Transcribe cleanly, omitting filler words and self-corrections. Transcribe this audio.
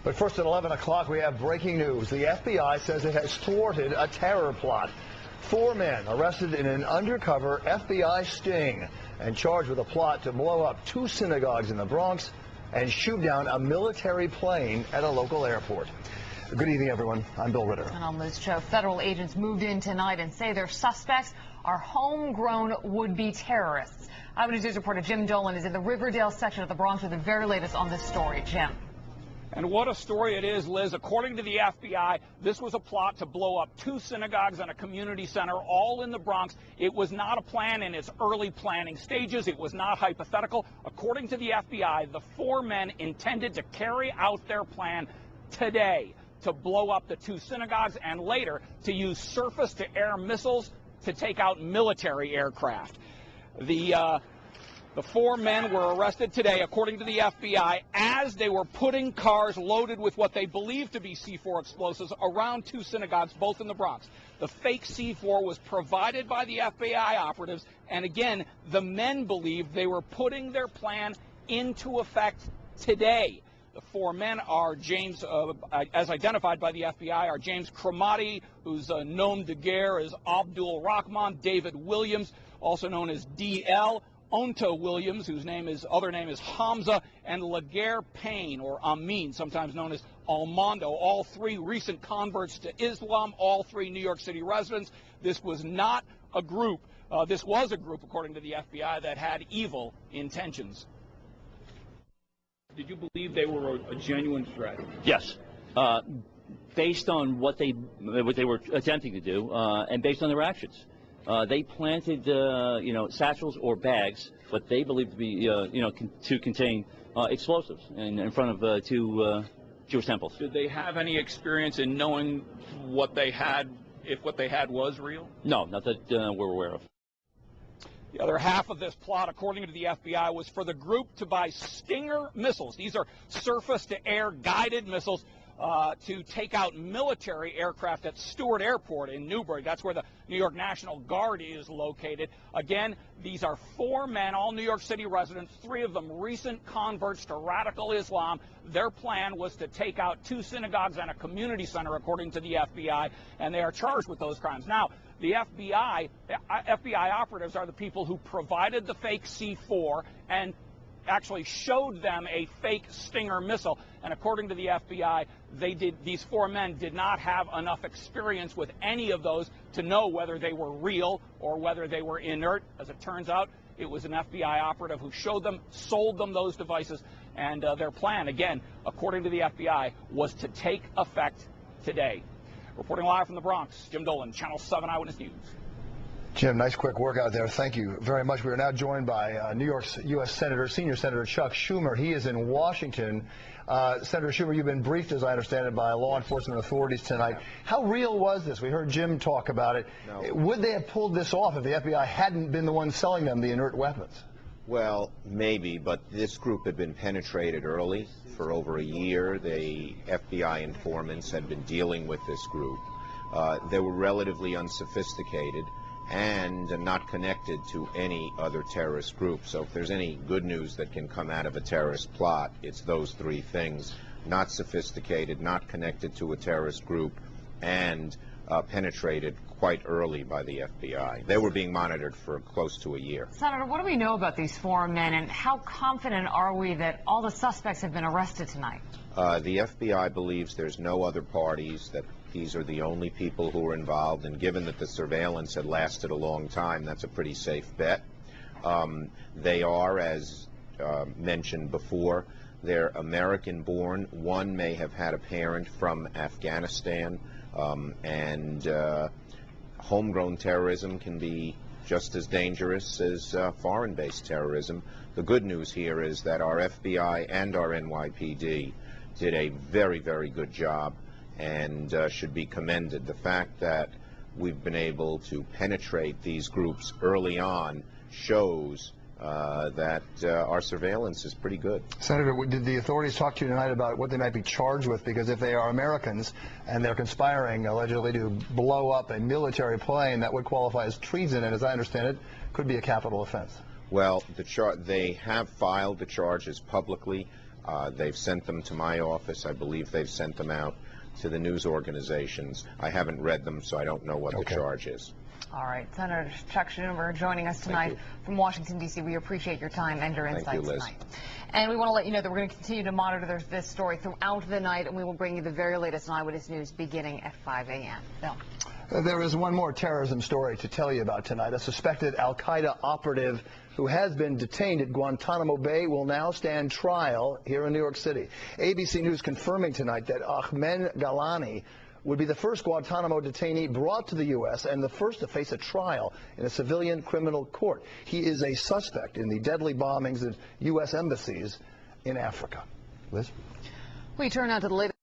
But first at 11 o'clock, we have breaking news. The FBI says it has thwarted a terror plot. 4 men arrested in an undercover FBI sting and charged with a plot to blow up 2 synagogues in the Bronx and shoot down a military plane at a local airport. Good evening, everyone. I'm Bill Ritter. And on this show, federal agents moved in tonight and say their suspects are homegrown would-be terrorists. Eyewitness News reporter Jim Dolan is in the Riverdale section of the Bronx with the very latest on this story. Jim. And what a story it is, Liz. According to the FBI, this was a plot to blow up 2 synagogues and a community center, all in the Bronx. It was not a plan in its early planning stages. It was not hypothetical. According to the FBI, the 4 men intended to carry out their plan today to blow up the 2 synagogues and later to use surface-to-air missiles to take out military aircraft. The 4 men were arrested today, according to the FBI, as they were putting cars loaded with what they believed to be C4 explosives around 2 synagogues, both in the Bronx. The fake C4 was provided by the FBI operatives, and again, the men believed they were putting their plan into effect today. The 4 men are James, as identified by the FBI, are James Cremati, who's known de guerre as Abdul Rahman, David Williams, also known as DL, Onto Williams, whose other name is Hamza, and Laguerre Payne, or Amin, sometimes known as Almondo, all 3 recent converts to Islam, all 3 New York City residents. This was not a group, this was a group, according to the FBI, that had evil intentions. Did you believe they were a genuine threat? Yes. Based on what they were attempting to do, and based on their actions. They planted, satchels or bags, what they believed to be, to contain explosives in front of 2 Jewish temples. Did they have any experience in knowing what they had, if what they had was real? No, not that we're aware of. The other half of this plot, according to the FBI, was for the group to buy Stinger missiles. These are surface-to-air guided missiles to take out military aircraft at Stewart Airport in Newburgh. That's where the New York National Guard is located. Again, these are 4 men, all New York City residents, 3 of them recent converts to radical Islam. Their plan was to take out 2 synagogues and a community center, according to the FBI, and they are charged with those crimes. Now, the FBI operatives are the people who provided the fake C4 and actually showed them a fake Stinger missile, and according to the FBI, these 4 men did not have enough experience with any of those to know whether they were real or whether they were inert. As it turns out, it was an FBI operative who showed them, sold them those devices, and their plan, again, according to the FBI, was to take effect today. Reporting live from the Bronx, Jim Dolan, Channel 7 Eyewitness News. Jim, nice quick workout there. Thank you very much. We are now joined by New York's U.S. Senator, Senior Senator Chuck Schumer. He is in Washington. Senator Schumer, you've been briefed, as I understand it, by law enforcement authorities tonight. How real was this? We heard Jim talk about it. No. Would they have pulled this off if the FBI hadn't been the one selling them the inert weapons? Well, maybe, but this group had been penetrated early. For over a year, the FBI informants had been dealing with this group. They were relatively unsophisticated and not connected to any other terrorist group. So if there's any good news that can come out of a terrorist plot, it's those 3 things: not sophisticated, not connected to a terrorist group, and penetrated quite early by the FBI. They were being monitored for close to a year. Senator, what do we know about these 4 men, and how confident are we that all the suspects have been arrested tonight? The FBI believes there's no other parties, that these are the only people who are involved, and given that the surveillance had lasted a long time, that's a pretty safe bet. They are, as mentioned before, they're American-born. One may have had a parent from Afghanistan, and homegrown terrorism can be just as dangerous as foreign-based terrorism. The good news here is that our FBI and our NYPD did a very, very good job and should be commended. The fact that we've been able to penetrate these groups early on shows that our surveillance is pretty good. Senator, did the authorities talk to you tonight about what they might be charged with? Because if they are Americans and they're conspiring allegedly to blow up a military plane, that would qualify as treason, and as I understand it, could be a capital offense. Well, they have filed the charges publicly. They've sent them to my office. I believe they've sent them out to the news organizations. I haven't read them, so I don't know what the charge is. All right, Senator Chuck Schumer joining us tonight from Washington, D.C. We appreciate your time and your insights tonight. And we want to let you know that we're going to continue to monitor this story throughout the night, and we will bring you the very latest on Eyewitness News beginning at 5 a.m. Bill. There is one more terrorism story to tell you about tonight. A suspected al-Qaeda operative who has been detained at Guantanamo Bay will now stand trial here in New York City. ABC News confirming tonight that Ahmed Galani would be the first Guantanamo detainee brought to the U.S. and the first to face a trial in a civilian criminal court. He is a suspect in the deadly bombings of U.S. embassies in Africa. Liz? We turn now to the latest.